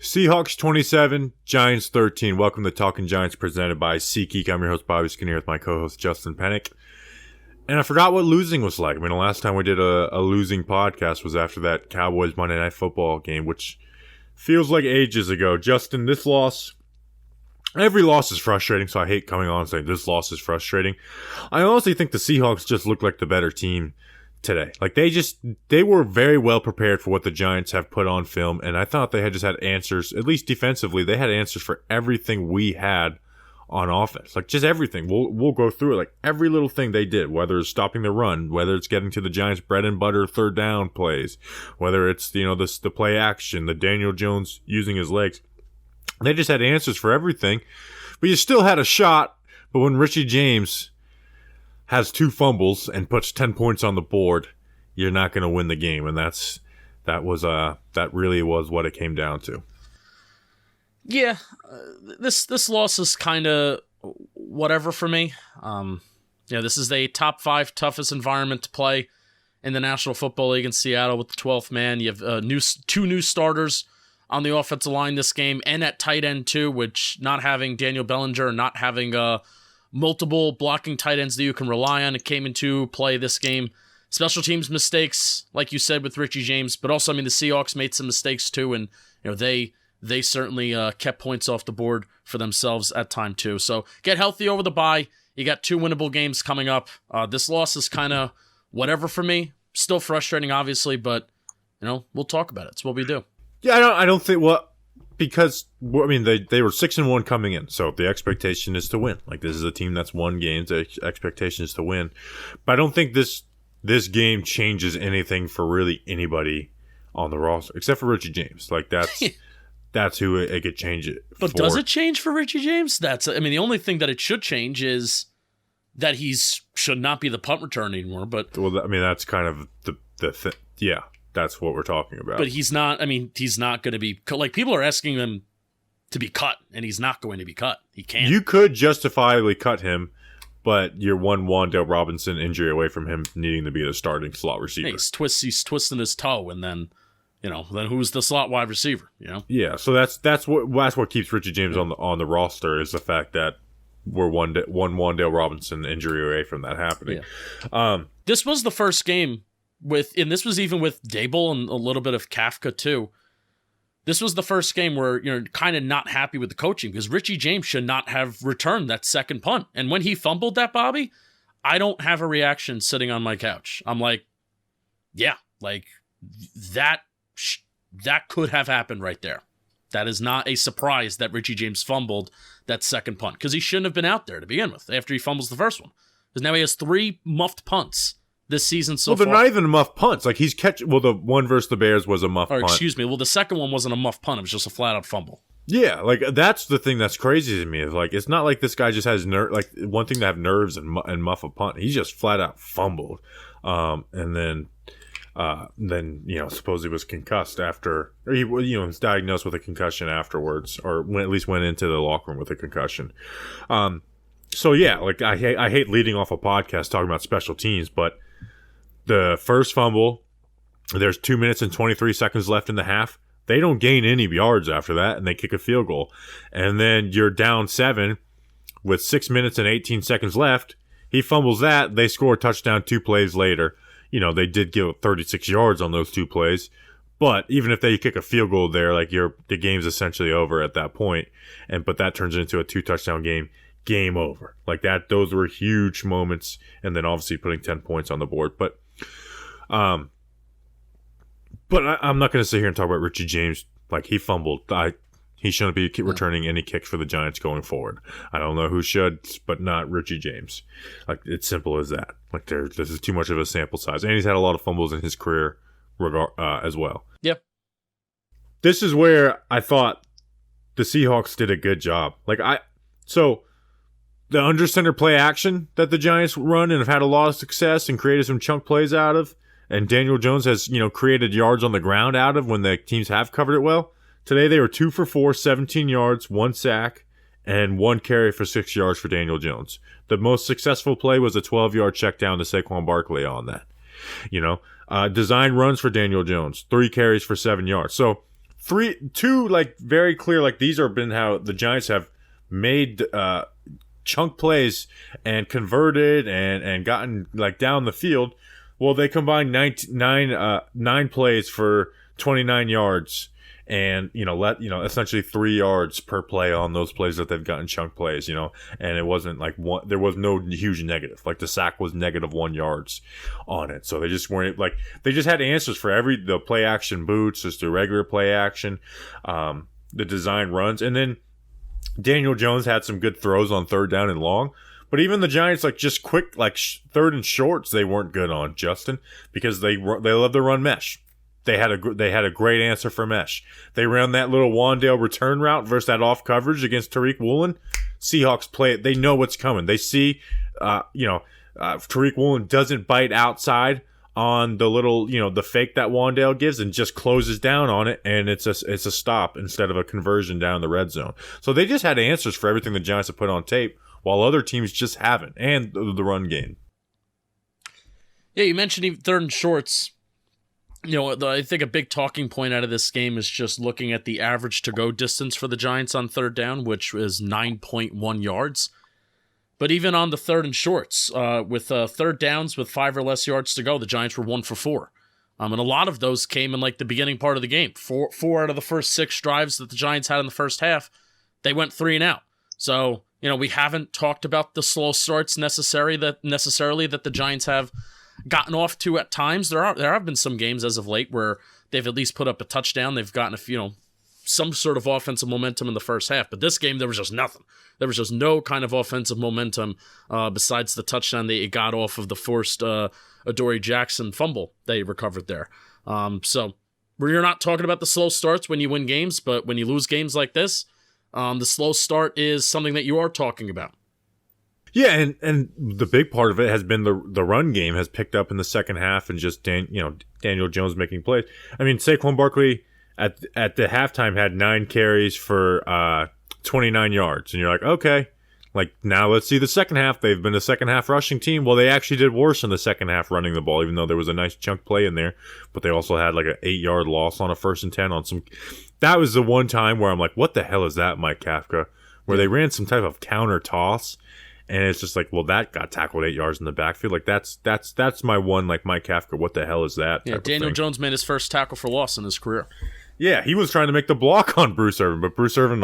Seahawks 27, Giants 13. Welcome to Talking Giants presented by SeatGeek. I'm your host, Bobby Skinner, with my co-host, Justin Pennick. And I forgot what losing was like. I mean, the last time we did a losing podcast was after that Cowboys Monday Night Football game, which feels like ages ago. Justin, this loss, every loss is frustrating, so I hate coming on and saying this loss is frustrating. I honestly think the Seahawks just look like the better team today. Like, they were very well prepared for what the Giants have put on film, and I thought they had just had answers, at least defensively, they had answers for everything we had on offense. Like, just everything. We'll go through it. Like, every little thing they did, whether it's stopping the run, whether it's getting to the Giants' bread and butter third down plays, whether it's, the play action, the Daniel Jones using his legs. They just had answers for everything, but you still had a shot. But when Richie James has 2 fumbles and puts 10 points on the board, you're not going to win the game. And that really was what it came down to. Yeah, this loss is kind of whatever for me. This is a top 5 toughest environment to play in the National Football League in Seattle with the 12th man. You have 2 new starters on the offensive line this game, and at tight end too, which not having Daniel Bellinger, not having multiple blocking tight ends that you can rely on, it came into play this game. Special teams mistakes, like you said, with Richie James, but also, the Seahawks made some mistakes too, and they certainly kept points off the board for themselves at time too. So get healthy over the bye. You got 2 winnable games coming up. This loss is kind of whatever for me. Still frustrating, obviously, but we'll talk about it. It's what we do. Yeah, I don't think because they were 6-1 coming in, so the expectation is to win. Like, this is a team that's won games. The expectation is to win, but I don't think this game changes anything for really anybody on the roster except for Richie James. Like, that's who it could change it. But does it change for Richie James? The only thing that it should change is that should not be the punt return anymore. But that's kind of the thing. Yeah. That's what we're talking about. But he's not going to be, like, people are asking him to be cut, and he's not going to be cut. He can't. You could justifiably cut him, but you're one Wan'Dale Robinson injury away from him needing to be the starting slot receiver. Hey, he's twisting his toe, and then who's the slot wide receiver? Yeah, so that's what keeps Richie James on the roster, is the fact that we're one Wan'Dale Robinson injury away from that happening. Yeah. This was the first game and this was even with Dable and a little bit of Kafka too. This was the first game where you're kind of not happy with the coaching, because Richie James should not have returned that second punt. And when he fumbled that, Bobby, I don't have a reaction sitting on my couch. I'm like, yeah, like that could have happened right there. That is not a surprise that Richie James fumbled that second punt, because he shouldn't have been out there to begin with after he fumbles the first one. Because now he has 3 muffed punts this season so far. Well, they're not even muff punts. Like, he's catching. Well, the one versus the Bears was a muff punt. Excuse me. Well, the second one wasn't a muff punt. It was just a flat-out fumble. Yeah, like, that's the thing that's crazy to me. Is, like, it's not like this guy just has nerve. Like, one thing to have nerves and muff a punt. He just flat-out fumbled. And then supposedly was concussed after. Or he was diagnosed with a concussion afterwards, or at least went into the locker room with a concussion. So, yeah, like, I hate leading off a podcast talking about special teams, but the first fumble, there's 2 minutes and 23 seconds left in the half. They don't gain any yards after that, and they kick a field goal. And then you're down 7 with 6 minutes and 18 seconds left. He fumbles that. They score a touchdown 2 plays later. They did give up 36 yards on those 2 plays. But even if they kick a field goal there, like, the game's essentially over at that point. But that turns into a 2-touchdown game. Game over. Like, that, those were huge moments. And then obviously putting 10 points on the board. But I'm not going to sit here and talk about Richie James. Like, he fumbled. He shouldn't be returning any kicks for the Giants going forward. I don't know who should, but not Richie James. Like, it's simple as that. Like, this is too much of a sample size. And he's had a lot of fumbles in his career as well. Yep. This is where I thought the Seahawks did a good job. So the under center play action that the Giants run and have had a lot of success and created some chunk plays out of, and Daniel Jones has, created yards on the ground out of when the teams have covered it well. Today they were 2 for 4, 17 yards, 1 sack, and 1 carry for 6 yards for Daniel Jones. The most successful play was a 12-yard check down to Saquon Barkley on that. Design runs for Daniel Jones, 3 carries for 7 yards. So two like very clear, like these are been how the Giants have made chunk plays and converted and gotten like down the field. Well, they combined nine plays for 29 yards. And, essentially 3 yards per play on those plays that they've gotten chunk plays, and it wasn't like there was no huge negative. Like the sack was -1 yards on it. So they just weren't they just had answers for the play action boots, just the regular play action, the design runs. And then Daniel Jones had some good throws on third down and long. But even the Giants, just quick, third and shorts, they weren't good on, Justin, because they love to run mesh. They had a great answer for mesh. They ran that little Wandale return route versus that off coverage against Tariq Woolen. Seahawks play it. They know what's coming. They see, Tariq Woolen doesn't bite outside on the little, the fake that Wandale gives and just closes down on it, and it's a stop instead of a conversion down the red zone. So they just had answers for everything the Giants have put on tape, while other teams just haven't, and the run game. Yeah, you mentioned even third and shorts. I think a big talking point out of this game is just looking at the average to-go distance for the Giants on third down, which is 9.1 yards. But even on the third and shorts, with third downs with 5 or less yards to go, the Giants were 1 for 4. And a lot of those came in the beginning part of the game. Four out of the first 6 drives that the Giants had in the first half, they went 3 and out. So, we haven't talked about the slow starts necessarily that the Giants have gotten off to at times. There have been some games as of late where they've at least put up a touchdown. They've gotten some sort of offensive momentum in the first half. But this game, there was just nothing. There was just no kind of offensive momentum besides the touchdown they got off of the forced Adoree Jackson fumble they recovered there. So you're not talking about the slow starts when you win games, but when you lose games like this, the slow start is something that you are talking about. Yeah, and the big part of it has been the run game has picked up in the second half, and just Daniel Jones making plays. I mean, Saquon Barkley at the halftime had 9 carries for 29 yards, and you're like, okay, now let's see the second half. They've been a second half rushing team. Well, they actually did worse in the second half running the ball, even though there was a nice chunk play in there. But they also had an 8-yard loss on a 1st and 10 on some. That was the one time where I'm like, what the hell is that, Mike Kafka? Where they ran some type of counter toss. And it's just that got tackled 8 yards in the backfield. That's my one, Mike Kafka, what the hell is that? Yeah, Daniel Jones made his first tackle for loss in his career. Yeah, he was trying to make the block on Bruce Irvin, but Bruce Irvin,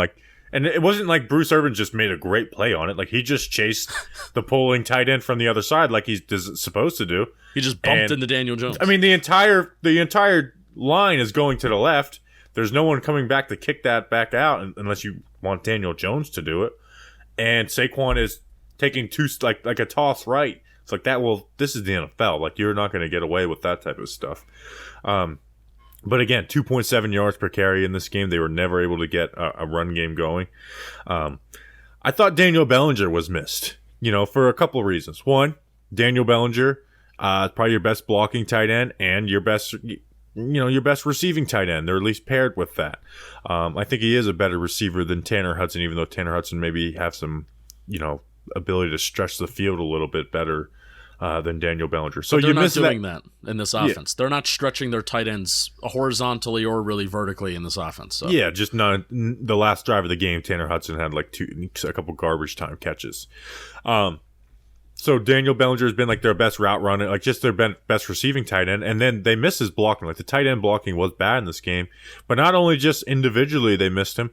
and it wasn't like Bruce Irvin just made a great play on it. He just chased the pulling tight end from the other side like he's supposed to do. He just bumped into Daniel Jones. I mean, the entire line is going to the left. There's no one coming back to kick that back out unless you want Daniel Jones to do it. And Saquon is taking two, like a toss right. It's like that. Well, this is the NFL. You're not going to get away with that type of stuff. But again, 2.7 yards per carry in this game. They were never able to get a run game going. I thought Daniel Bellinger was missed, for a couple of reasons. One, Daniel Bellinger, probably your best blocking tight end and your best receiving tight end. They're at least paired with that. I think he is a better receiver than Tanner Hudson, even though Tanner Hudson maybe have some, ability to stretch the field a little bit better than Daniel Bellinger. So they're not doing that in this offense. Yeah. They're not stretching their tight ends horizontally or really vertically in this offense. So. Yeah, just not the last drive of the game. Tanner Hudson had a couple garbage time catches. So Daniel Bellinger has been their best route runner, just their best receiving tight end. And then they missed his blocking. The tight end blocking was bad in this game. But not only just individually they missed him,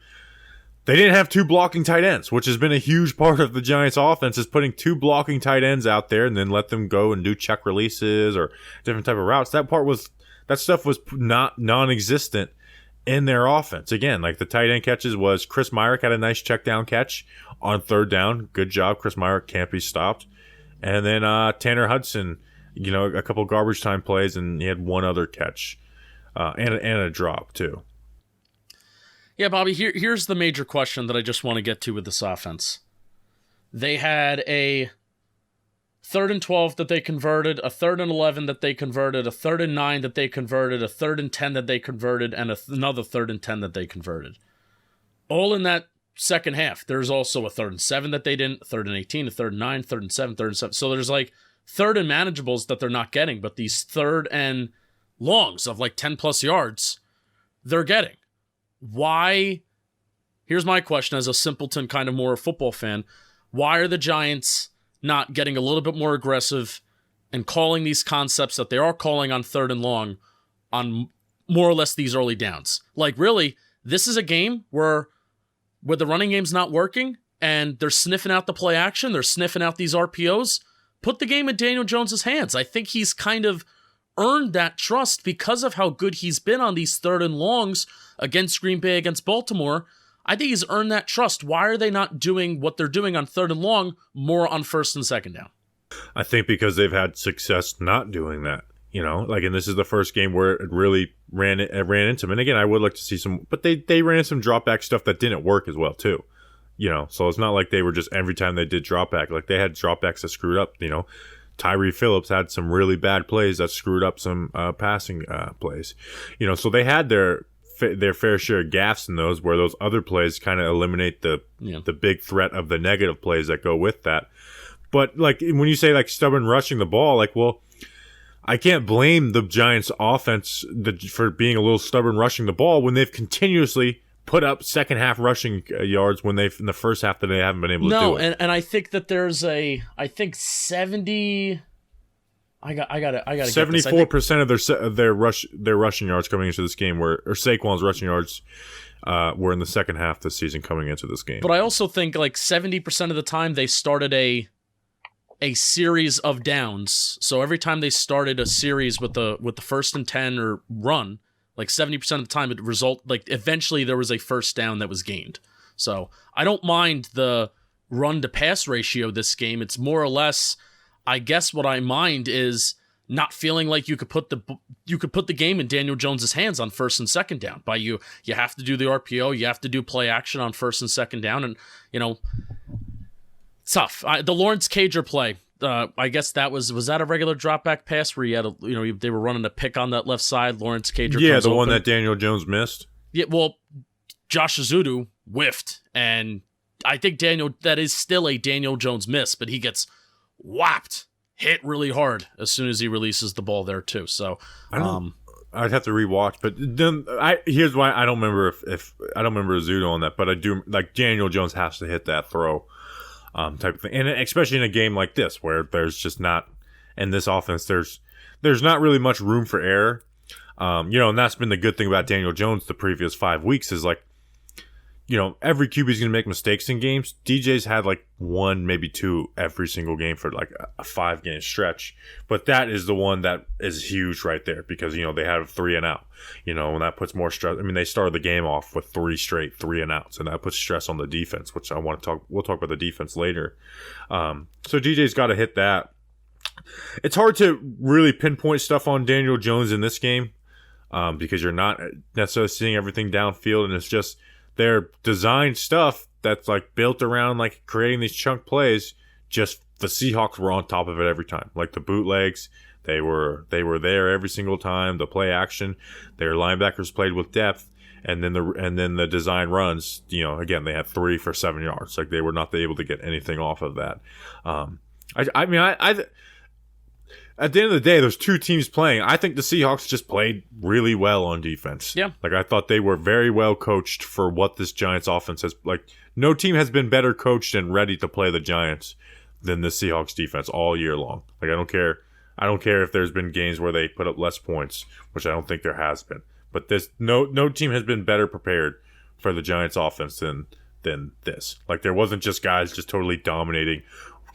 they didn't have 2 blocking tight ends, which has been a huge part of the Giants' offense, is putting 2 blocking tight ends out there and then let them go and do check releases or different type of routes. That stuff was not non-existent in their offense. Again, the tight end catches was Chris Myrick had a nice check down catch on third down. Good job. Chris Myrick can't be stopped. And then Tanner Hudson, a couple garbage time plays, and he had one other catch and a drop too. Yeah, Bobby, here's the major question that I just want to get to with this offense. They had a 3rd and 12 that they converted, a 3rd and 11 that they converted, a 3rd and 9 that they converted, a 3rd and 10 that they converted, and another 3rd and 10 that they converted. All in that second half. There's also a 3rd and 7 that they didn't, a 3rd and 18, a 3rd and 9, 3rd and 7, 3rd and 7. So there's 3rd and manageables that they're not getting, but these 3rd and longs of 10 plus yards, they're getting. why? Here's my question as a simpleton, kind of more football fan. Why are the Giants not getting a little bit more aggressive and calling these concepts that they are calling on 3rd and long on more or less these early downs? Like, really, this is a game where the running game's not working and they're sniffing out the play action, they're sniffing out these RPOs. Put the game in Daniel Jones's hands. I think he's kind of earned that trust because of how good he's been on these 3rd and longs against Green Bay, against Baltimore. I think he's earned that trust. Why are they not doing what they're doing on 3rd and long more on 1st and 2nd down? I think because they've had success not doing that. And this is the first game where it really ran into them. And again, I would like to see some, but they ran some drop back stuff that didn't work as well too. So it's not like they were just every time they did drop back, like they had drop backs that screwed up. Tyree Phillips had some really bad plays that screwed up some passing plays. So they had their fair share of gaffes in those, where those other plays kind of eliminate the big threat of the negative plays that go with that. But like when you say like stubborn rushing the ball, like, well, I can't blame the Giants offense for being a little stubborn rushing the ball when they've continuously put up second half rushing yards when in the first half that they haven't been able to do it. And I think that there's 70. I got 74% of their rushing yards coming into this game or Saquon's rushing yards were in the second half this season coming into this game. But I also think like 70% of the time they started a series of downs. So every time they started a series with the 1st and 10 or run, like 70% of the time it eventually there was a first down that was gained. So I don't mind the run to pass ratio this game. It's more or less, I guess what I mind is not feeling like you could put the game in Daniel Jones's hands on 1st and 2nd down. By you have to do the RPO, you have to do play action on 1st and 2nd down, and it's tough. The Lawrence Cager play, I guess that was that a regular drop back pass where you had they were running a pick on that left side. Lawrence Cager, the one open. that Daniel Jones missed. Yeah, well, Josh Azudu whiffed, and I think that is still a Daniel Jones miss, but he gets whapped, hit really hard as soon as he releases the ball there too. So I'd have to rewatch, but then here's why I don't remember if I don't remember Azudu on that, but I do, like, Daniel Jones has to hit that throw. Type of thing, and especially in a game like this where there's just not, in this offense, there's not really much room for error, and that's been the good thing about Daniel Jones the previous 5 weeks is like, every QB is going to make mistakes in games. DJ's had like 1, maybe 2 every single game for like a 5-game stretch, but that is the one that is huge right there because they had a 3 and out, and that puts more stress. I mean, they started the game off with 3 straight 3 and outs, and that puts stress on the defense, which we'll talk about the defense later. So DJ's got to hit that. It's hard to really pinpoint stuff on Daniel Jones in this game because you're not necessarily seeing everything downfield, and it's just their design stuff that's like built around like creating these chunk plays. Just the Seahawks were on top of it every time. Like the bootlegs, they were there every single time. The play action, their linebackers played with depth, and then the design runs. Again, they had 3 for 7 yards. Like they were not able to get anything off of that. At the end of the day, there's 2 teams playing. I think the Seahawks just played really well on defense. Yeah. Like, I thought they were very well coached for what this Giants offense has. Like, no team has been better coached and ready to play the Giants than the Seahawks defense all year long. Like, I don't care if there's been games where they put up less points, which I don't think there has been. But no team has been better prepared for the Giants offense than this. Like, there wasn't just guys just totally dominating,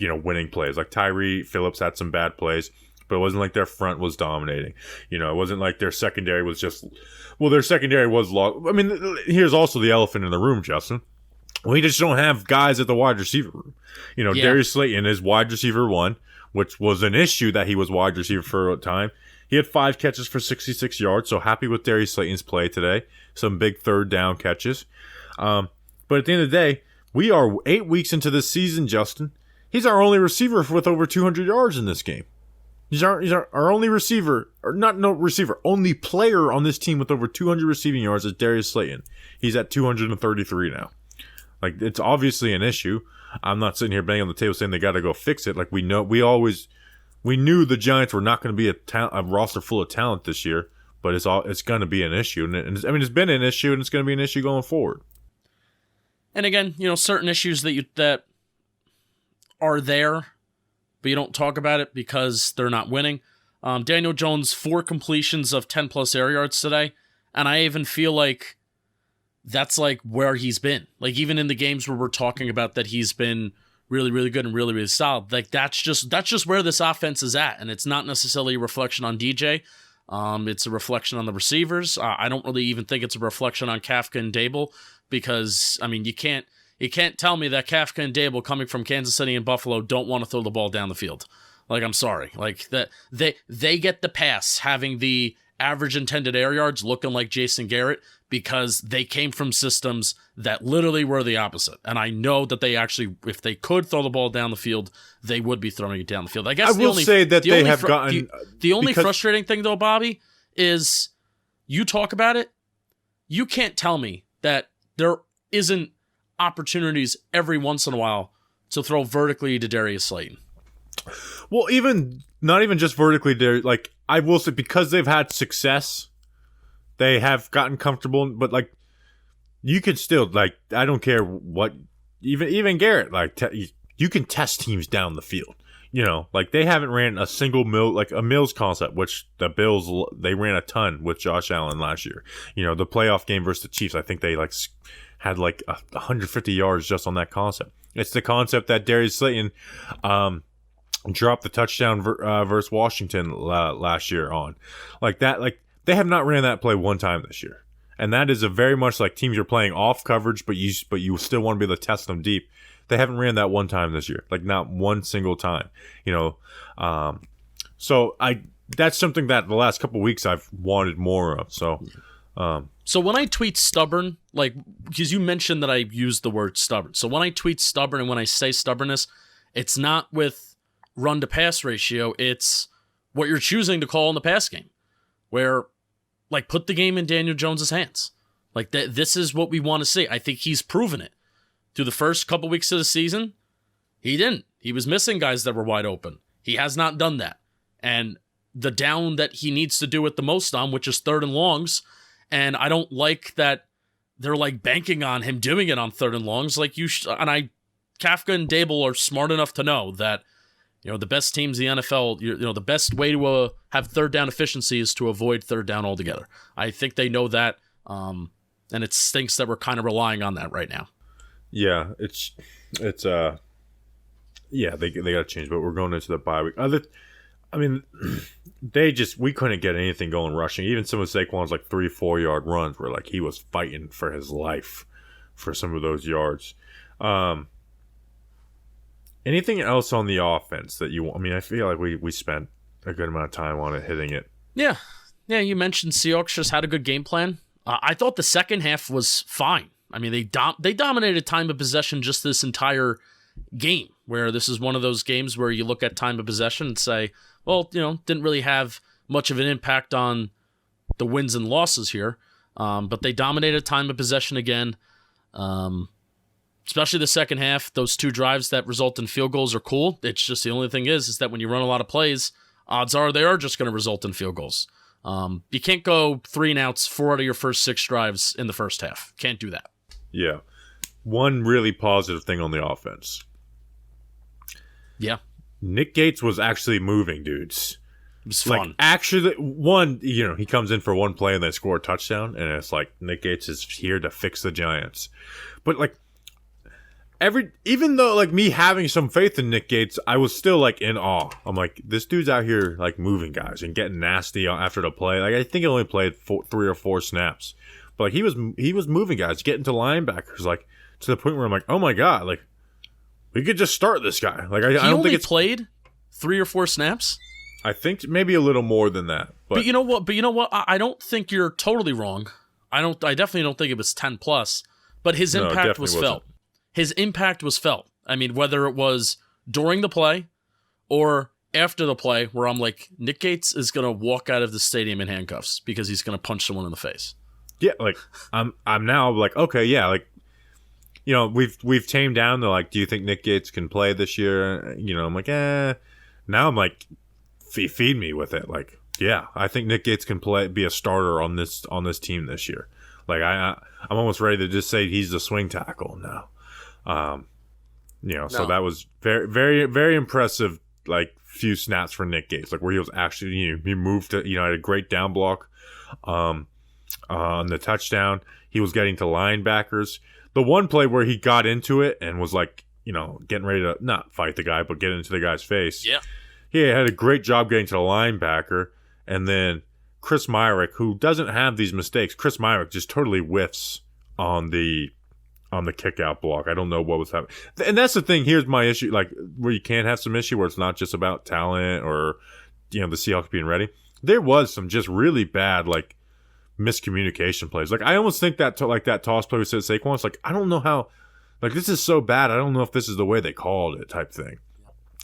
winning plays. Like, Tyree Phillips had some bad plays, but it wasn't like their front was dominating. It wasn't like their secondary was just... Well, their secondary was... I mean, here's also the elephant in the room, Justin. We just don't have guys at the wide receiver room. Darius Slayton is wide receiver 1, which was an issue that he was wide receiver for a time. He had 5 catches for 66 yards, so happy with Darius Slayton's play today. Some big third down catches. But at the end of the day, we are 8 weeks into this season, Justin. He's our only receiver with over 200 yards in this game. He's our only receiver, or only player on this team with over 200 receiving yards is Darius Slayton. He's at 233 now. Like, it's obviously an issue. I'm not sitting here banging on the table saying they got to go fix it. Like, we knew the Giants were not going to be a roster full of talent this year. but it's going to be an issue. And it's been an issue, and it's going to be an issue going forward. And again, certain issues that are there, but you don't talk about it because they're not winning. Daniel Jones, 4 completions of 10-plus air yards today, and I even feel like that's like where he's been. Like even in the games where we're talking about that he's been really, really good and really, really solid. Like that's just where this offense is at, and it's not necessarily a reflection on DJ. It's a reflection on the receivers. I don't really even think it's a reflection on Kafka and Dable because you can't tell me that Kafka and Dable coming from Kansas City and Buffalo don't want to throw the ball down the field. Like I'm sorry, like that they get the pass having the average intended air yards looking like Jason Garrett because they came from systems that literally were the opposite. And I know that they actually, if they could throw the ball down the field, they would be throwing it down the field. I guess I will say that they have gotten... The only frustrating thing, though, Bobby, is you talk about it, you can't tell me that there isn't opportunities every once in a while to throw vertically to Darius Slayton. Well, not even just vertically, like I will say, because they've had success, they have gotten comfortable. But like, you can still like, I don't care what, even Garrett, like you can test teams down the field. Like they haven't ran a single Mills concept, which the Bills they ran a ton with Josh Allen last year. The playoff game versus the Chiefs, I think they had 150 yards just on that concept. It's the concept that Darius Slayton dropped the touchdown versus Washington last year on. Like that, like they have not ran that play one time this year. And that is a very much like teams are playing off coverage, but you still want to be able to test them deep. They haven't ran that one time this year, like not one single time. So that's something that the last couple of weeks I've wanted more of. So when I tweet stubborn, like because you mentioned that I used the word stubborn. So when I tweet stubborn and when I say stubbornness, it's not with run to pass ratio, it's what you're choosing to call in the pass game, where like put the game in Daniel Jones's hands. Like this is what we want to see. I think he's proven it through the first couple weeks of the season. He didn't. He was missing guys that were wide open. He has not done that. And the down that he needs to do it the most on, which is 3rd and longs, and I don't like that they're like banking on him doing it on 3rd and longs. Like Kafka and Dable are smart enough to know that the best teams in the NFL, the best way to have 3rd down efficiency is to avoid 3rd down altogether. I think they know that, and it stinks that we're kind of relying on that right now. Yeah, it's they got to change, but we're going into the bye week. We couldn't get anything going rushing. Even some of Saquon's 3-4 yard runs were like he was fighting for his life for some of those yards. Anything else on the offense that you want? I feel like we spent a good amount of time on it, hitting it. Yeah. You mentioned Seahawks just had a good game plan. I thought the second half was fine. They dominated time of possession just this entire game, where this is one of those games where you look at time of possession and say, well, didn't really have much of an impact on the wins and losses here. But they dominated time of possession again. Especially the second half, those 2 drives that result in field goals are cool. It's just the only thing is that when you run a lot of plays, odds are they are just going to result in field goals. You can't go 3 and outs 4 out of your first 6 drives in the first half. Can't do that. Yeah. One really positive thing on the offense. Yeah. Nick Gates was actually moving dudes. It was fun. Actually, he comes in for one play and they score a touchdown, and it's like Nick Gates is here to fix the Giants. But even though me having some faith in Nick Gates, I was still in awe. I'm like, this dude's out here moving guys and getting nasty after the play. I think he only played 3 or 4 snaps, but he was moving guys, getting to linebackers to the point where I'm like, oh my god, we could just start this guy. I don't think it's played 3 or 4 snaps. I think maybe a little more than that. But you know what? I don't think you're totally wrong. I definitely don't think it was 10 plus. But his impact was felt. His impact was felt. Whether it was during the play or after the play, where I'm like, Nick Gates is gonna walk out of the stadium in handcuffs because he's gonna punch someone in the face. Yeah, I'm now okay, yeah, we've tamed down the do you think Nick Gates can play this year? I'm like, Now I'm feed me with it. Yeah, I think Nick Gates can be a starter on this team this year. Like I'm almost ready to just say he's the swing tackle now. So that was very, very, very impressive. Like few snaps for Nick Gates, like where he was actually, he moved to, had a great down block, on the touchdown. He was getting to linebackers. The one play where he got into it and was like, getting ready to not fight the guy, but get into the guy's face. Yeah, he had a great job getting to the linebacker, and then Chris Myrick, who doesn't have these mistakes, Chris Myrick just totally whiffs on the kick out block. I don't know what was happening. And that's the thing. Here's my issue, like where you can have some issue where it's not just about talent or, the Seahawks being ready. There was some just really bad, like, miscommunication plays. Like, I almost think that toss play we said Saquon, it's like, I don't know how, like, this is so bad. I don't know if this is the way they called it type thing.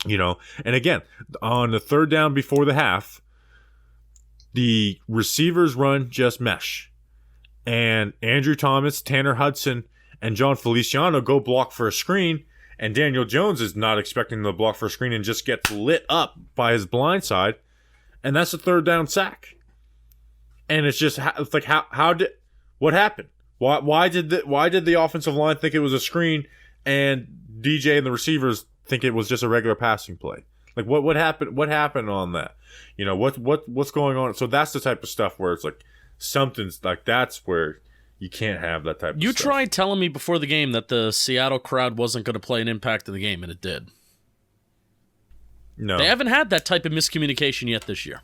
And again, on the third down before the half, the receivers run just mesh. And Andrew Thomas, Tanner Hudson, and John Feliciano go block for a screen, and Daniel Jones is not expecting the block for a screen and just gets lit up by his blind side, and that's a third down sack. And it's just it's like what happened? Why did the offensive line think it was a screen, and DJ and the receivers think it was just a regular passing play? Like what happened? What happened on that? What's going on? So that's the type of stuff where it's like something's like that's where you can't have that type of stuff. You tried telling me before the game that the Seattle crowd wasn't going to play an impact in the game, and it did. No. They haven't had that type of miscommunication yet this year.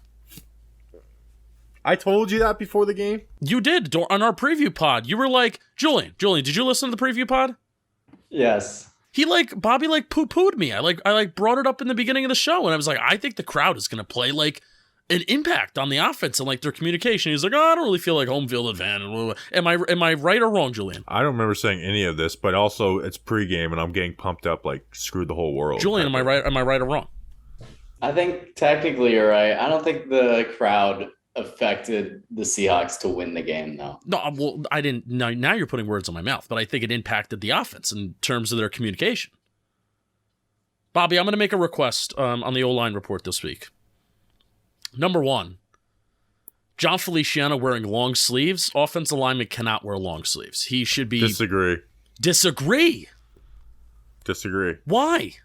I told you that before the game? You did. On our preview pod. You were like, Julian, did you listen to the preview pod? Yes. Bobby poo-pooed me. I brought it up in the beginning of the show, and I was like, I think the crowd is going to play like an impact on the offense and like their communication. He's like, I don't really feel like home field advantage. Am I right or wrong, Julian? I don't remember saying any of this, but also it's pregame and I'm getting pumped up like screw the whole world. Julian, am I right? Am I right or wrong? I think technically you're right. I don't think the crowd affected the Seahawks to win the game, though. No, well, I didn't. Now you're putting words in my mouth, but I think it impacted the offense in terms of their communication. Bobby, I'm going to make a request on the O-line report this week. Number one, John Feliciano wearing long sleeves. Offensive lineman cannot wear long sleeves. He should be... Disagree. Why?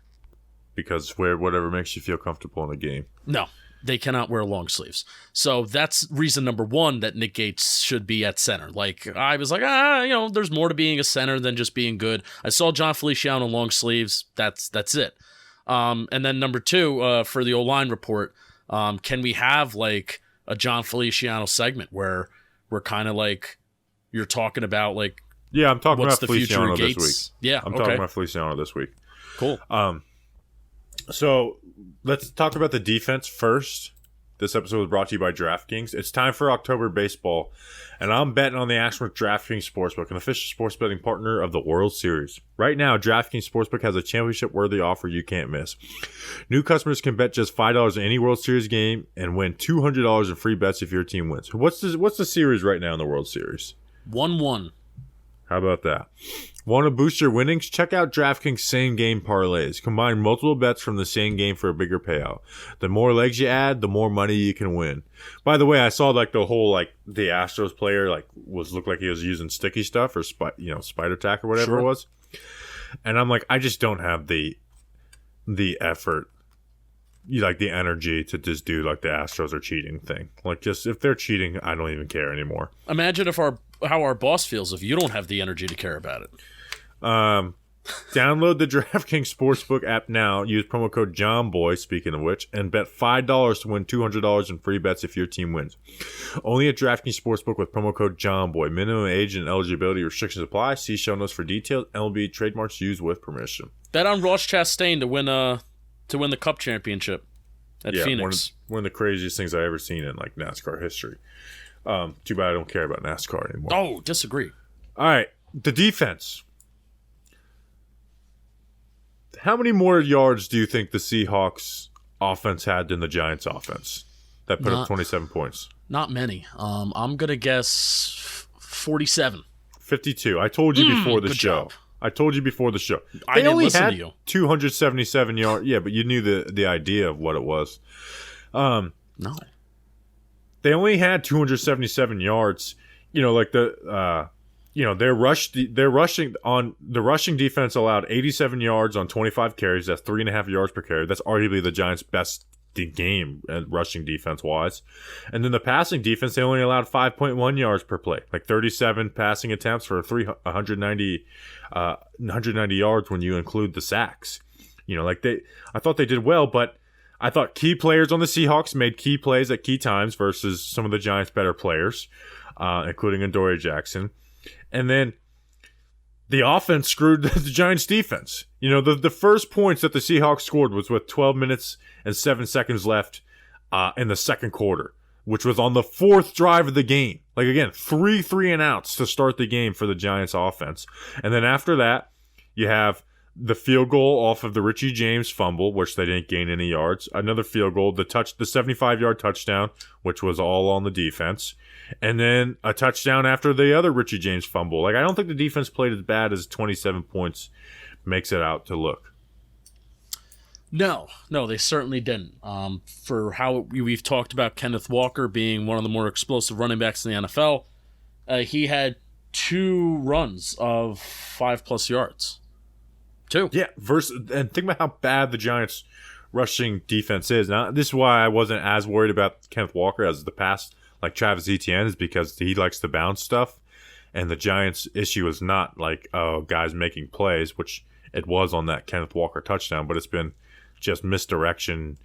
Because wear whatever makes you feel comfortable in a game. No, they cannot wear long sleeves. So that's reason number one that Nick Gates should be at center. Like, I was like, there's more to being a center than just being good. I saw John Feliciano in long sleeves. That's it. And then number two, for the O-line report... can we have like a John Feliciano segment where we're kind of like you're talking about like I'm talking what's about the Feliciano future this Gates? week. Yeah, I'm talking about Feliciano this week. Cool. So let's talk about the defense first. This episode was brought to you by DraftKings. It's time for October baseball, and I'm betting on the action with DraftKings Sportsbook, an official sports betting partner of the World Series. Right now, DraftKings Sportsbook has a championship-worthy offer you can't miss. New customers can bet just $5 in any World Series game and win $200 in free bets if your team wins. What's the series right now in the World Series? 1-1. How about that? Want to boost your winnings? Check out DraftKings Same Game Parlays. Combine multiple bets from the same game for a bigger payout. The more legs you add, the more money you can win. By the way, I saw like the whole like the Astros player like looked like he was using sticky stuff or spider tack or whatever it was. And I'm like, I just don't have the effort, like the energy to just do like the Astros are cheating thing. Like just if they're cheating, I don't even care anymore. Imagine how our boss feels if you don't have the energy to care about it. Download the DraftKings Sportsbook app now. Use promo code JOHNBOY, speaking of which, and bet $5 to win $200 in free bets if your team wins. Only at DraftKings Sportsbook with promo code JOHNBOY. Minimum age and eligibility restrictions apply. See show notes for details. MLB trademarks used with permission. Bet on Ross Chastain to win the Cup championship at Phoenix. One of the craziest things I've ever seen in like NASCAR history. Too bad I don't care about NASCAR anymore. Oh, disagree. All right, the defense. How many more yards do you think the Seahawks offense had than the Giants offense that put up 27 points? Not many. I'm going to guess 47. 52. I told you before the show. Job. I told you before the show. I didn't listen to you. 277 yards. Yeah, but you knew the idea of what it was. No. they only had 277 yards. Like their rushing defense allowed 87 yards on 25 carries. That's 3.5 yards per carry. That's arguably the Giants' best game at rushing defense wise. And then the passing defense, they only allowed 5.1 yards per play, like 37 passing attempts for 190 yards when you include the sacks. I thought they did well, but I thought key players on the Seahawks made key plays at key times versus some of the Giants' better players, including Adoree Jackson. And then the offense screwed the Giants' defense. The first points that the Seahawks scored was with 12 minutes and 7 seconds left in the second quarter, which was on the fourth drive of the game. Like, again, 3 and outs to start the game for the Giants' offense. And then after that, you have the field goal off of the Richie James fumble, which they didn't gain any yards. Another field goal, the 75-yard touchdown, which was all on the defense. And then a touchdown after the other Richie James fumble. Like, I don't think the defense played as bad as 27 points makes it out to look. No, they certainly didn't. For how we've talked about Kenneth Walker being one of the more explosive running backs in the NFL, he had 2 runs of 5+ yards. 2. Yeah, and think about how bad the Giants' rushing defense is. Now, this is why I wasn't as worried about Kenneth Walker as the past, like Travis Etienne, is because he likes to bounce stuff. And the Giants' issue is not like, guys making plays, which it was on that Kenneth Walker touchdown, but it's been just misdirection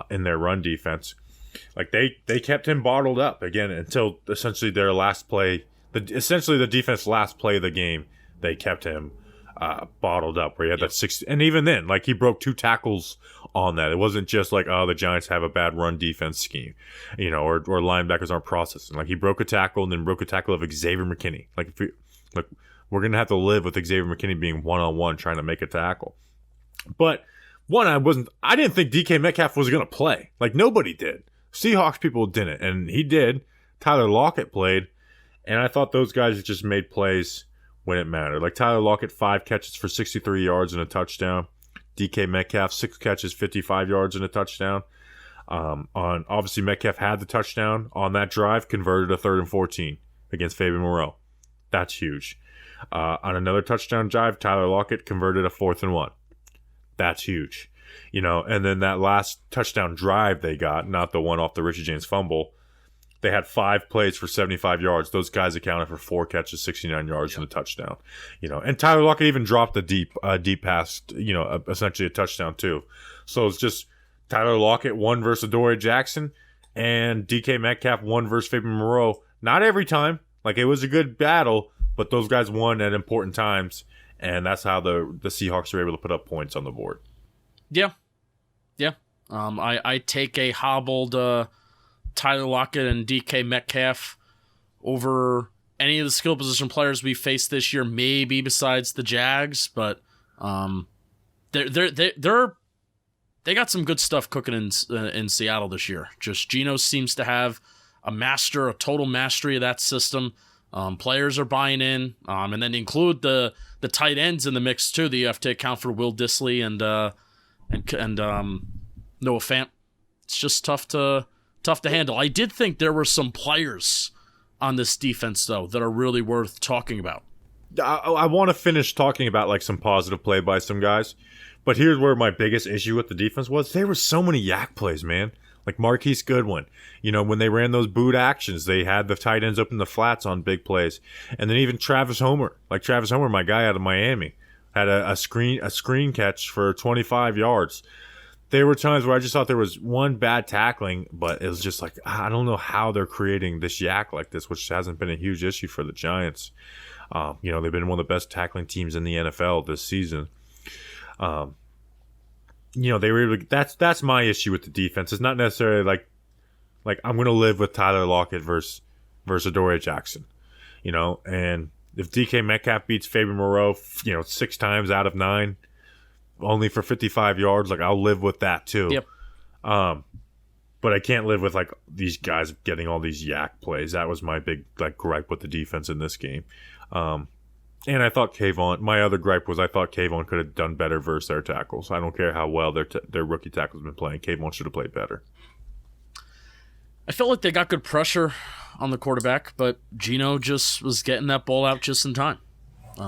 in their run defense. Like, they kept him bottled up again until essentially their last play, the defense last play of the game, they kept him bottled up, where he had that 60, and even then, like, he broke 2 tackles on that. It wasn't just like, the Giants have a bad run defense scheme, or linebackers aren't processing. Like, he broke a tackle and then broke a tackle of Xavier McKinney. Like, we're gonna have to live with Xavier McKinney being one-on-one trying to make a tackle. But I didn't think DK Metcalf was gonna play. Like, nobody did. Seahawks people didn't, and he did. Tyler Lockett played, and I thought those guys just made plays when it mattered. Like, Tyler Lockett, 5 catches for 63 yards and a touchdown. DK Metcalf, 6 catches, 55 yards and a touchdown. Obviously, Metcalf had the touchdown on that drive, converted a 3rd and 14 against Fabian Moreau. That's huge. On another touchdown drive, Tyler Lockett converted a 4th and 1. That's huge. And then that last touchdown drive they got, not the one off the Richie James fumble, they had 5 plays for 75 yards. Those guys accounted for 4 catches, 69 yards, and a touchdown. And Tyler Lockett even dropped a deep pass, essentially a touchdown too. So it's just Tyler Lockett 1 versus Adoree Jackson, and DK Metcalf 1 versus Fabian Moreau. Not every time. Like, it was a good battle, but those guys won at important times, and that's how the Seahawks were able to put up points on the board. Yeah. I take a hobbled Tyler Lockett and DK Metcalf over any of the skill position players we faced this year, maybe besides the Jags, but they got some good stuff cooking in Seattle this year. Just Geno seems to have a total mastery of that system. Players are buying in, and then include the tight ends in the mix too. That you have to account for Will Dissly and Noah Fant. It's just tough to handle. I did think there were some players on this defense, though, that are really worth talking about. I want to finish talking about, like, some positive play by some guys, but here's where my biggest issue with the defense was. There were so many yak plays, man. Like Marquise Goodwin. When they ran those boot actions, they had the tight ends open the flats on big plays. And then even Travis Homer. Like, Travis Homer, my guy out of Miami, had a screen catch for 25 yards. There were times where I just thought there was one bad tackling, but it was just like, I don't know how they're creating this yak like this, which hasn't been a huge issue for the Giants. They've been one of the best tackling teams in the NFL this season. They were able to, that's my issue with the defense. It's not necessarily like I'm going to live with Tyler Lockett versus Adoree Jackson, and if DK Metcalf beats Fabian Moreau, 6 times out of 9, only for 55 yards, like, I'll live with that too. Yep. But I can't live with, like, these guys getting all these yak plays. That was my big, like, gripe with the defense in this game. And I thought my other gripe was I thought Kayvon could have done better versus their tackles. I don't care how well their rookie tackles have been playing. Kayvon should have played better. I felt like they got good pressure on the quarterback, but Geno just was getting that ball out just in time.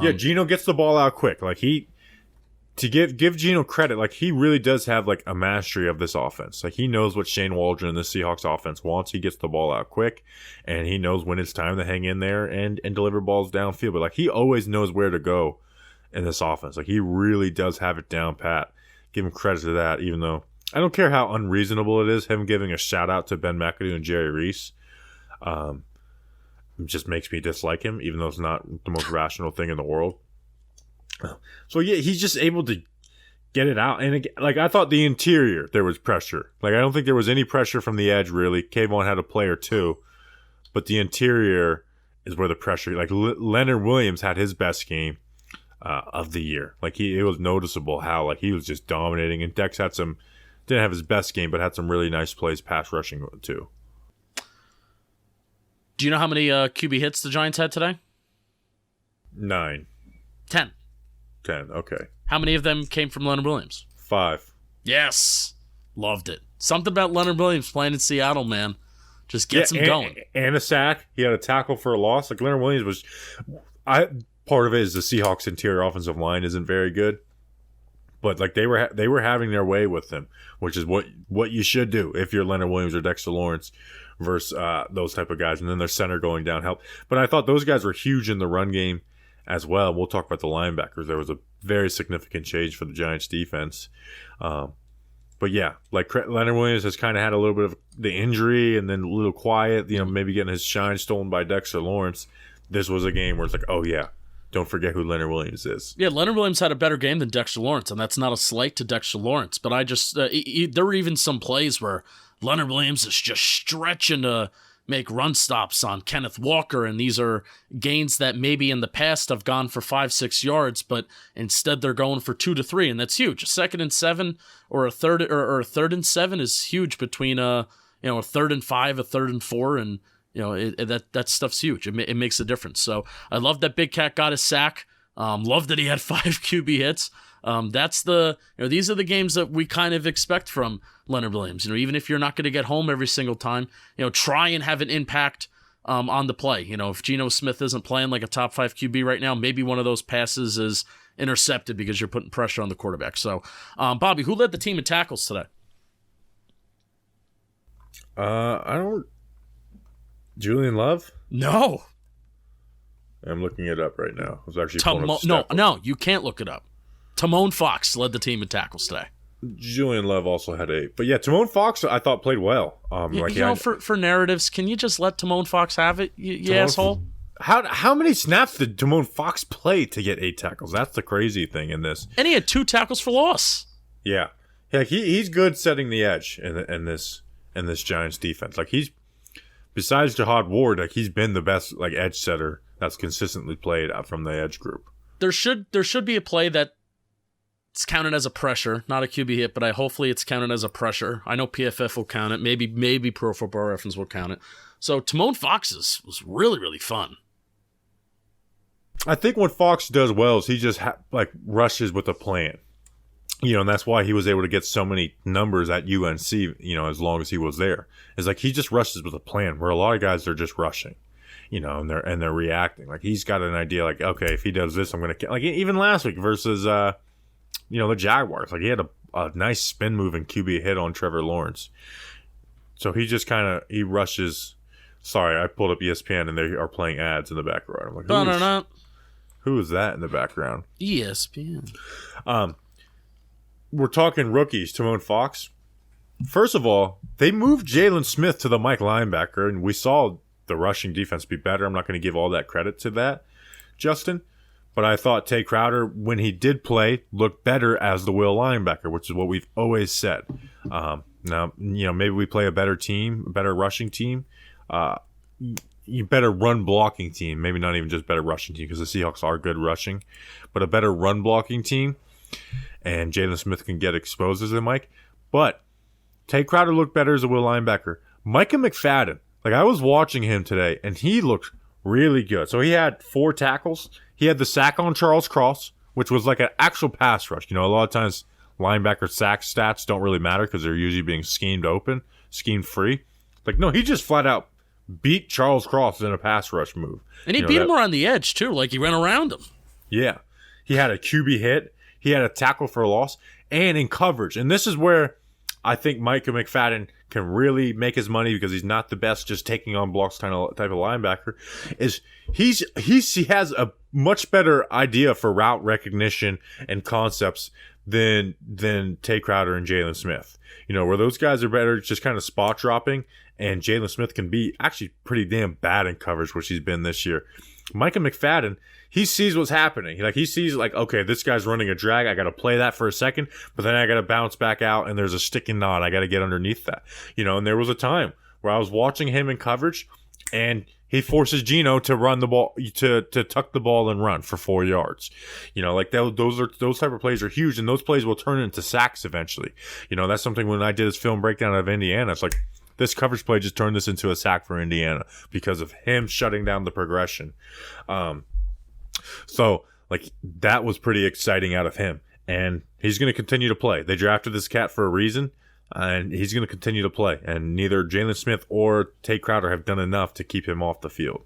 Yeah, Geno gets the ball out quick. Like to give Geno credit, like he really does have like a mastery of this offense. Like he knows what Shane Waldron and the Seahawks offense wants. He gets the ball out quick, and he knows when it's time to hang in there and deliver balls downfield. But like he always knows where to go in this offense. Like he really does have it down pat. Give him credit to that, even though I don't care how unreasonable it is, him giving a shout out to Ben McAdoo and Jerry Reese. It just makes me dislike him, even though it's not the most rational thing in the world. So yeah, he's just able to get it out. And again, like I thought the interior, there was pressure. Like I don't think there was any pressure from the edge really. Kayvon had a play or two, but the interior is where the pressure. Like Leonard Williams had his best game of the year. Like it was noticeable how like he was just dominating. And Dex had didn't have his best game, but had some really nice plays pass rushing too. Do you know how many QB hits the Giants had today? 9. 10. 10, okay. How many of them came from Leonard Williams? 5. Yes. Loved it. Something about Leonard Williams playing in Seattle, man. Just gets him going. And a sack. He had a tackle for a loss. Like Leonard Williams was... part of it is the Seahawks interior offensive line isn't very good. But like they were having their way with him, which is what you should do if you're Leonard Williams or Dexter Lawrence versus those type of guys. And then their center going down help. But I thought those guys were huge in the run game as well. We'll talk about the linebackers. There was a very significant change for the Giants defense. But yeah, like Leonard Williams has kind of had a little bit of the injury and then a little quiet, maybe getting his shine stolen by Dexter Lawrence. This was a game where it's like, oh yeah, don't forget who Leonard Williams is. Yeah, Leonard Williams had a better game than Dexter Lawrence, and that's not a slight to Dexter Lawrence. But I just, there were even some plays where Leonard Williams is just stretching to make run stops on Kenneth Walker, and these are gains that maybe in the past have gone for 5-6 yards, but instead they're going for 2 to 3, and that's huge. A 2nd and 7 or a third or a 3rd and 7 is huge between a 3rd and 5, a 3rd and 4, and that stuff's huge. It makes a difference. So I love that Big Cat got his sack. Love that he had 5 QB hits. That's these are the games that we kind of expect from Leonard Williams. Even if you're not going to get home every single time, try and have an impact on the play. If Geno Smith isn't playing like a top 5 QB right now, maybe one of those passes is intercepted because you're putting pressure on the quarterback. So, Bobby, who led the team in tackles today? Julian Love? No. I'm looking it up right now. I was actually pulling up No, you can't look it up. Timon Fox led the team in tackles today. Julian Love also had 8. But yeah, Timon Fox I thought played well. For narratives, can you just let Timon Fox have it, you asshole? How many snaps did Timon Fox play to get 8 tackles? That's the crazy thing in this. And he had 2 tackles for loss. Yeah. He's good setting the edge in this Giants defense. Like he's besides Jahad Ward, like he's been the best like edge setter that's consistently played out from the edge group. There should be a play that it's counted as a pressure, not a QB hit, but hopefully it's counted as a pressure. I know PFF will count it. Maybe Pro Football Reference will count it. So Timon Fox was really, really fun. I think what Fox does well is he just rushes with a plan. And that's why he was able to get so many numbers at UNC, as long as he was there. It's like he just rushes with a plan, where a lot of guys are just rushing, and they're reacting. Like he's got an idea, like, okay, if he does this, I'm gonna like even last week versus the Jaguars. Like he had a nice spin move and QB hit on Trevor Lawrence. So he just he rushes. Sorry, I pulled up ESPN and they are playing ads in the background. I'm like, who is that in the background? ESPN. We're talking rookies, Timon Fox. First of all, they moved Jalen Smith to the Mike linebacker, and we saw the rushing defense be better. I'm not going to give all that credit to that, Justin. But I thought Tay Crowder, when he did play, looked better as the will linebacker, which is what we've always said. Now, maybe we play a better team, a better rushing team, better run blocking team. Maybe not even just better rushing team, because the Seahawks are good rushing, but a better run blocking team. And Jalen Smith can get exposed as a Mike. But Tay Crowder looked better as a will linebacker. Micah McFadden, like I was watching him today, and he looked really good. So he had 4 tackles. He had the sack on Charles Cross, which was like an actual pass rush. A lot of times linebacker sack stats don't really matter because they're usually being schemed free. Like, no, he just flat out beat Charles Cross in a pass rush move. And he beat him around the edge, too. Like, he ran around him. Yeah. He had a QB hit. He had a tackle for a loss. And in coverage. And this is where I think Micah McFadden can really make his money because he's not the best just taking on blocks type of linebacker. Is he has a much better idea for route recognition and concepts than Tay Crowder and Jalen Smith. You know, where those guys are better just kind of spot dropping, and Jalen Smith can be actually pretty damn bad in coverage, which he's been this year. Micah McFadden, he sees what's happening. Like, he sees, like, okay, this guy's running a drag. I got to play that for a second, but then I got to bounce back out, and there's a stick and nod. I got to get underneath that. You know, and there was a time where I was watching him in coverage, and he forces Geno to run the ball, to tuck the ball and run for 4 yards. You know, like those type of plays are huge, and those plays will turn into sacks eventually. You know, that's something when I did this film breakdown of Indiana, it's like, this coverage play just turned this into a sack for Indiana because of him shutting down the progression. So, like, that was pretty exciting out of him. And he's going to continue to play. They drafted this cat for a reason, and he's going to continue to play. And neither Jalen Smith or Tay Crowder have done enough to keep him off the field.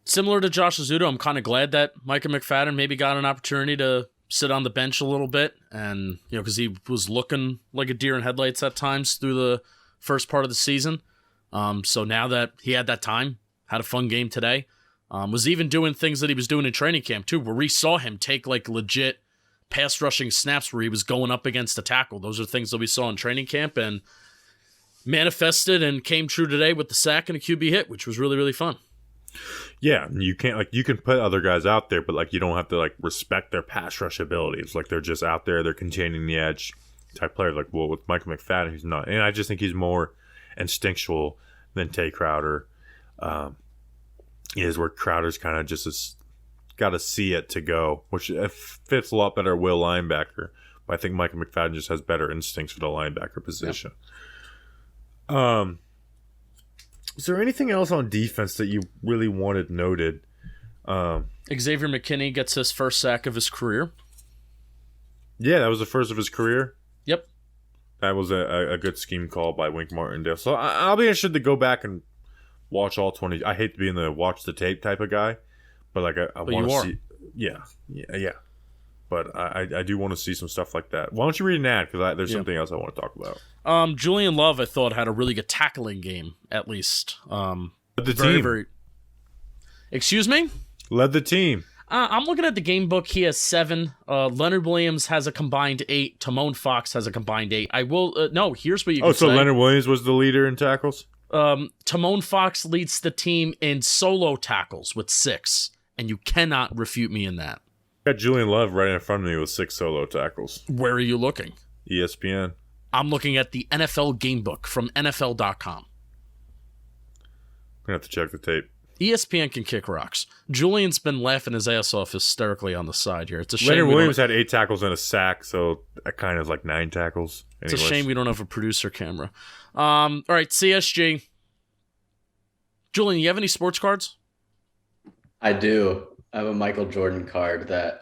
Similar to Josh Azuto, I'm kind of glad that Micah McFadden maybe got an opportunity to sit on the bench a little bit, and you know, because he was looking like a deer in headlights at times through the first part of the season. So now that he had that time, had a fun game today, was even doing things that he was doing in training camp too, where we saw him take like legit pass rushing snaps where he was going up against a tackle. Those are things that we saw in training camp and manifested and came true today with the sack and a QB hit, which was really, really fun. Yeah, you can't, like, you can put other guys out there, but like you don't have to like respect their pass rush abilities. Like, they're just out there, they're containing the edge type players. Like, well, with Micah McFadden, he's not, and I just think he's more instinctual than Tay Crowder. Is where Crowder's kind of just got to see it to go, which fits a lot better Will linebacker. But I think Micah McFadden just has better instincts for the linebacker position. Yep. Is there anything else on defense that you really wanted noted? Xavier McKinney gets his first sack of his career. Yeah, that was the first of his career. Yep. That was a good scheme call by Wink Martindale. So I'll be interested to go back and watch all 20. I hate to be in the watch the tape type of guy, but like I want to see. Yeah. But I do want to see some stuff like that. Why don't you read an ad? Because there's something else I want to talk about. Julian Love, I thought, had a really good tackling game, at least. Led the team. Excuse me? Led the team. I'm looking at the game book. He has 7. Leonard Williams has a combined 8. Timon Fox has a combined 8. I will... no, here's what you can say. Oh, so Leonard Williams was the leader in tackles? Timon Fox leads the team in solo tackles with 6. And you cannot refute me in that. I got Julian Love right in front of me with 6 solo tackles. Where are you looking? ESPN. I'm looking at the NFL game book from NFL.com. I'm going to have to check the tape. ESPN can kick rocks. Julian's been laughing his ass off hysterically on the side here. It's a shame. Leonard Williams had 8 tackles and a sack, so that kind of like 9 tackles. Anyways. It's a shame we don't have a producer camera. All right, CSG. Julian, you have any sports cards? I do. I have a Michael Jordan card that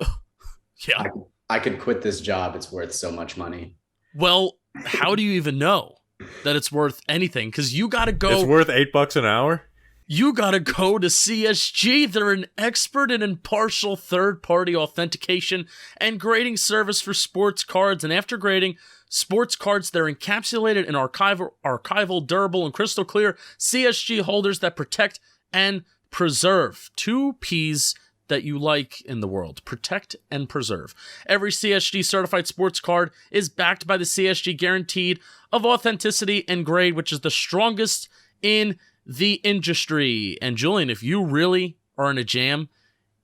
yeah. I could quit this job. It's worth so much money. Well, how do you even know that it's worth anything? Because you got to go. It's worth $8 an hour? You got to go to CSG. They're an expert and impartial third-party authentication and grading service for sports cards. And after grading sports cards, they're encapsulated in archival, durable, and crystal clear CSG holders that protect and preserve. 2 P's that you like in the world. Protect and preserve. Every CSG certified sports card is backed by the CSG guaranteed of authenticity and grade, which is the strongest in the industry. And Julian, if you really are in a jam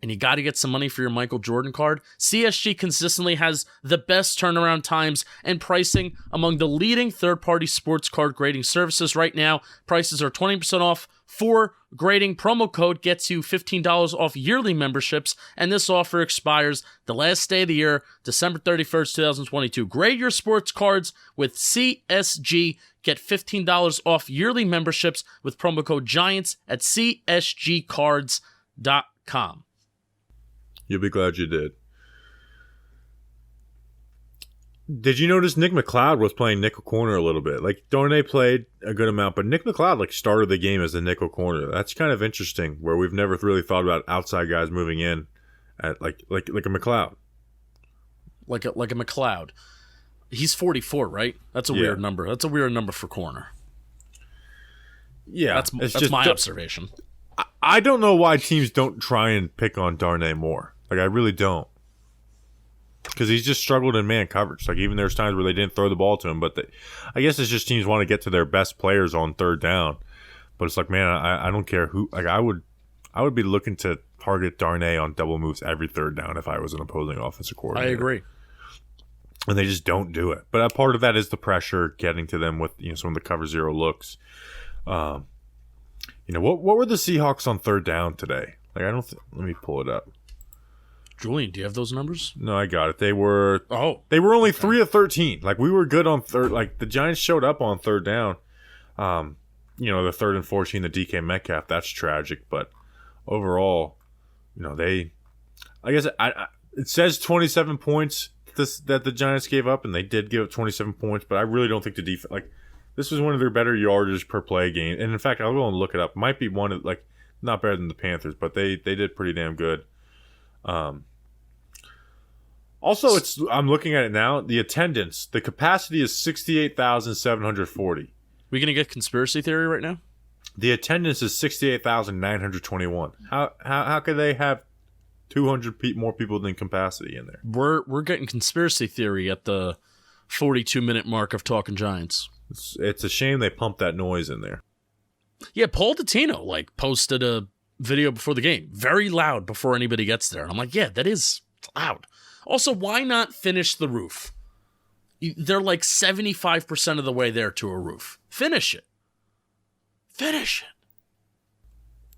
and you got to get some money for your Michael Jordan card, CSG consistently has the best turnaround times and pricing among the leading third-party sports card grading services. Right now, prices are 20% off for grading. Promo code gets you $15 off yearly memberships, and this offer expires the last day of the year, December 31st, 2022. Grade your sports cards with CSG. Get $15 off yearly memberships with promo code GIANTS at csgcards.com. You'll be glad you did. Did you notice Nick McLeod was playing nickel corner a little bit? Like, Darnay played a good amount, but Nick McLeod like started the game as a nickel corner. That's kind of interesting, where we've never really thought about outside guys moving in at like a McLeod. Like a McLeod. He's 44, right? That's a weird number. That's a weird number for corner. Yeah, that's my observation. I don't know why teams don't try and pick on Darnay more. Like, I really don't. Because he's just struggled in man coverage. Like, even there's times where they didn't throw the ball to him. But I guess it's just teams want to get to their best players on third down. But it's like, man, I don't care who. Like, I would be looking to target Darnay on double moves every third down if I was an opposing offensive coordinator. I agree. And they just don't do it. But a part of that is the pressure getting to them with some of the cover zero looks. What were the Seahawks on third down today? Like, let me pull it up. Julian, do you have those numbers? No, I got it. They were okay. only 3 of 13. Like, we were good on third. Like, the Giants showed up on third down. The 3rd and 14, the DK Metcalf, that's tragic. But overall, it says 27 points that the Giants gave up, and they did give up 27 points. But I really don't think the defense, like, this was one of their better yardage per play game. And in fact, I'll go and look it up. Might be one of, like, not better than the Panthers, but they did pretty damn good. Also, I'm looking at it now. The attendance, the capacity is 68,740. We gonna get conspiracy theory right now? The attendance is 68,921. How could they have 200 more people than capacity in there? We're getting conspiracy theory at the 42-minute mark of Talking Giants. It's a shame they pumped that noise in there. Yeah, Paul Dottino posted a video before the game, very loud before anybody gets there. And I'm like, yeah, that is loud. Also, why not finish the roof? They're like 75% of the way there to a roof. Finish it.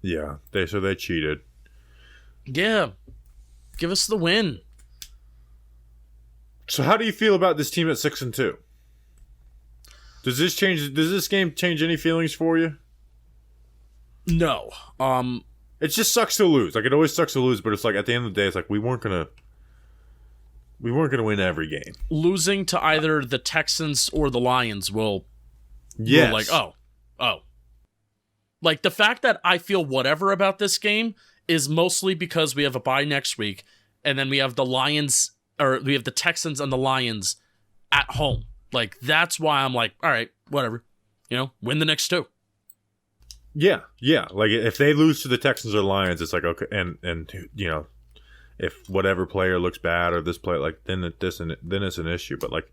Yeah, they cheated. Yeah, give us the win. So how do you feel about this team at 6-2? Does this game change any feelings for you? No. It just sucks to lose. Like, it always sucks to lose, but it's like at the end of the day, it's like we weren't gonna win every game. Losing to either the Texans or the Lions will yes. oh. Like, the fact that I feel whatever about this game is mostly because we have a bye next week, and then we have the Texans and the Lions at home. Like, that's why I'm like, all right, whatever. Win the next 2. Yeah. Like, if they lose to the Texans or Lions, it's like, okay, and if whatever player looks bad or this player, like, then it's an issue. But, like,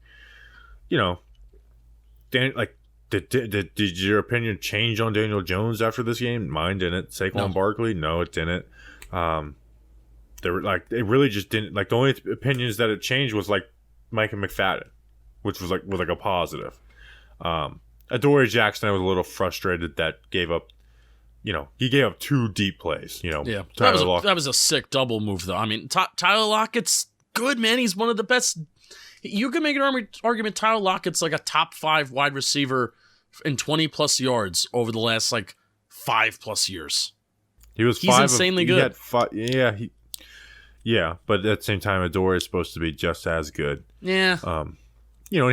did your opinion change on Daniel Jones after this game? Mine didn't. Saquon Barkley? No, it didn't. They were like, it really just didn't. Like, the only opinions that it changed was like Micah McFadden, which was like a positive. Adoree Jackson, I was a little frustrated that gave up. He gave up 2 deep plays. Yeah, that was a sick double move, though. I mean, Tyler Lockett's good, man. He's one of the best. You can make an argument Tyler Lockett's like a top 5 wide receiver in 20+ yards over the last 5+ years. He's insanely good. But at the same time, Adoree is supposed to be just as good. Yeah. And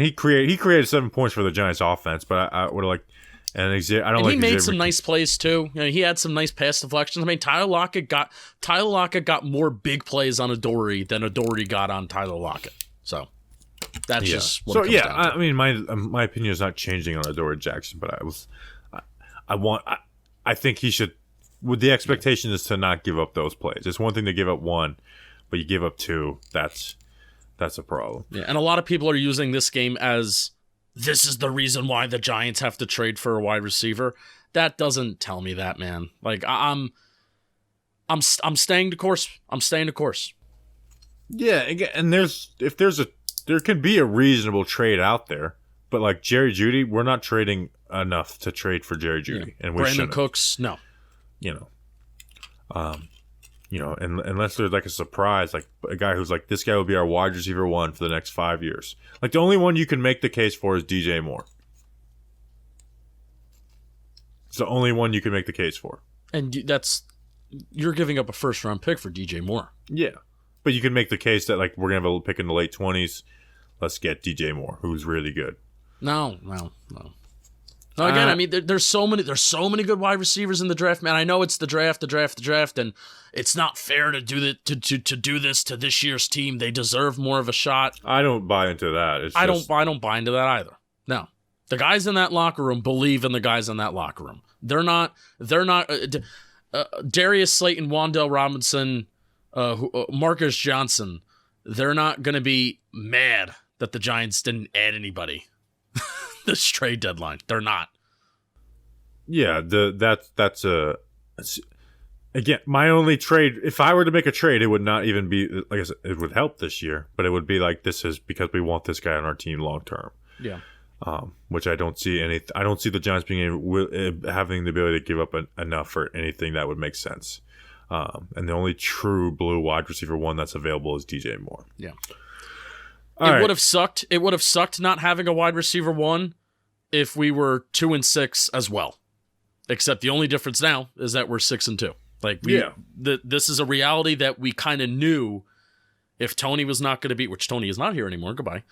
he created 7 points for the Giants offense, but I would have liked. And he made some nice plays too. He had some nice pass deflections. I mean, Tyler Lockett got more big plays on Adoree than Adoree got on Tyler Lockett. So that's just what it comes down to. I mean, my opinion is not changing on Adoree Jackson, but I think he should. With the expectation is to not give up those plays. It's one thing to give up 1, but you give up 2. That's a problem. Yeah, and a lot of people are using this game as this is the reason why the Giants have to trade for a wide receiver. That doesn't tell me that, man. Like, I'm staying the course. I'm staying the course. Yeah, and there could be a reasonable trade out there, but like Jerry Jeudy, we're not trading enough to trade for Jerry Jeudy, and we Brandon shouldn't. Cooks, no. Unless there's like a surprise, like a guy who's like, this guy will be our wide receiver 1 for the next 5 years. Like, the only one you can make the case for is DJ Moore. It's the only one you can make the case for. And you're giving up a 1st-round pick for DJ Moore. Yeah. But you can make the case that, like, we're going to have a pick in the late 20s. let's get DJ Moore, who's really good. No. Again, I mean, there's so many good wide receivers in the draft, man. I know it's the draft, and it's not fair to do to do this to this year's team. They deserve more of a shot. I don't buy into that. I don't buy into that either. No, the guys in that locker room believe in the guys in that locker room. They're not. Darius Slayton, Wan'Dale Robinson, Marcus Johnson. They're not going to be mad that the Giants didn't add anybody this trade deadline. They're not. Yeah, that's again, my only trade. If I were to make a trade, it would not even be like I said, it would help this year, but it would be like, this is because we want this guy on our team long term. Yeah. Which I don't see I don't see the Giants having the ability to give up enough for anything that would make sense. And the only true blue wide receiver one that's available is DJ Moore. Yeah. It would have sucked. It would have sucked not having a wide receiver one if we were 2-6 as well. Except the only difference now is that we're 6-2. Like this is a reality that we kind of knew if Tony was not going to be, which Tony is not here anymore. Goodbye.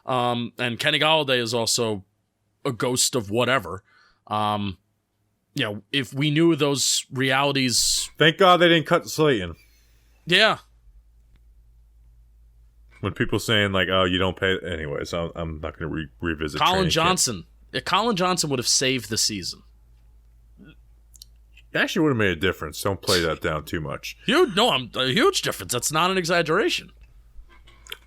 And Kenny Golladay is also a ghost of whatever. If we knew those realities. Thank God they didn't cut Slayton. Yeah. When people saying like, "Oh, you don't pay," anyways, I'm not going to revisit. Colin Johnson. Colin Johnson would have saved the season. It actually would have made a difference. Don't play that down too much. A huge difference. That's not an exaggeration.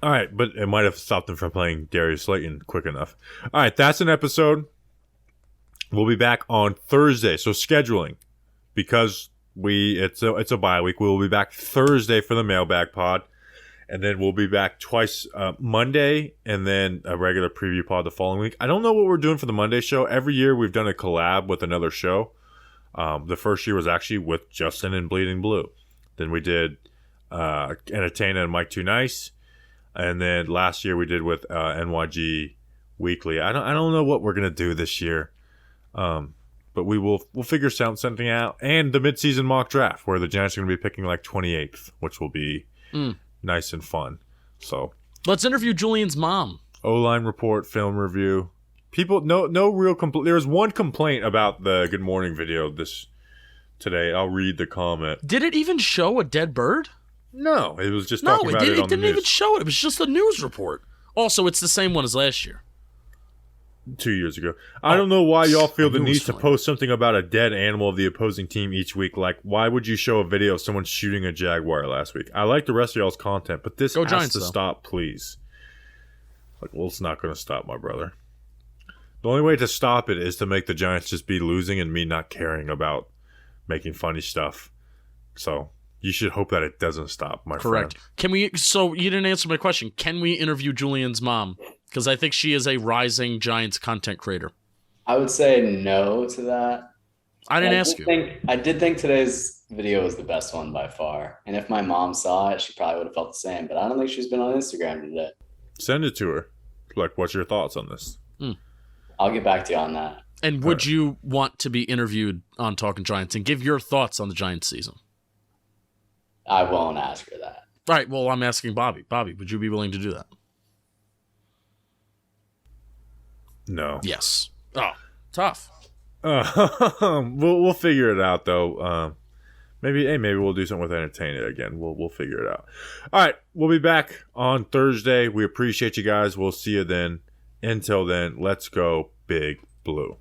All right, but it might have stopped them from playing Darius Slayton quick enough. All right, that's an episode. We'll be back on Thursday. So scheduling, because it's a bye week. We'll be back Thursday for the mailbag pod. And then we'll be back twice, Monday, and then a regular preview pod the following week. I don't know what we're doing for the Monday show. Every year we've done a collab with another show. The first year was actually with Justin and Bleeding Blue. Then we did Entertainer and Mike Too Nice. And then last year we did with NYG Weekly. I don't know what we're going to do this year. But we'll figure something out. And the midseason mock draft, where the Giants are going to be picking like 28th, which will be... nice and fun. So let's interview Julian's mom. O-line report, film review. People, no real complaint. There was one complaint about the Good Morning video today. I'll read the comment. Did it even show a dead bird? No, it was just talking about it on the news. It didn't even show it. It was just a news report. Also, it's the same one as last year. 2 years ago. I don't know why y'all feel the need to post something about a dead animal of the opposing team each week. Like, why would you show a video of someone shooting a jaguar last week? I like the rest of y'all's content, but this has to stop, please. Like, well, it's not going to stop, my brother. The only way to stop it is to make the Giants just be losing and me not caring about making funny stuff. So you should hope that it doesn't stop, my friend. Correct. So you didn't answer my question. Can we interview Julian's mom? Because I think she is a rising Giants content creator. I would say no to that. I didn't ask you. I did think today's video was the best one by far. And if my mom saw it, she probably would have felt the same. But I don't think she's been on Instagram today. Send it to her. Like, what's your thoughts on this? I'll get back to you on that. And would you want to be interviewed on Talking Giants and give your thoughts on the Giants season? I won't ask her that. Right. Well, I'm asking Bobby. Bobby, would you be willing to do that? No. Yes. Oh, tough. We'll figure it out though. Maybe we'll do something with Entertainer again. We'll figure it out. All right, we'll be back on Thursday. We appreciate you guys. We'll see you then. Until then, let's go Big Blue.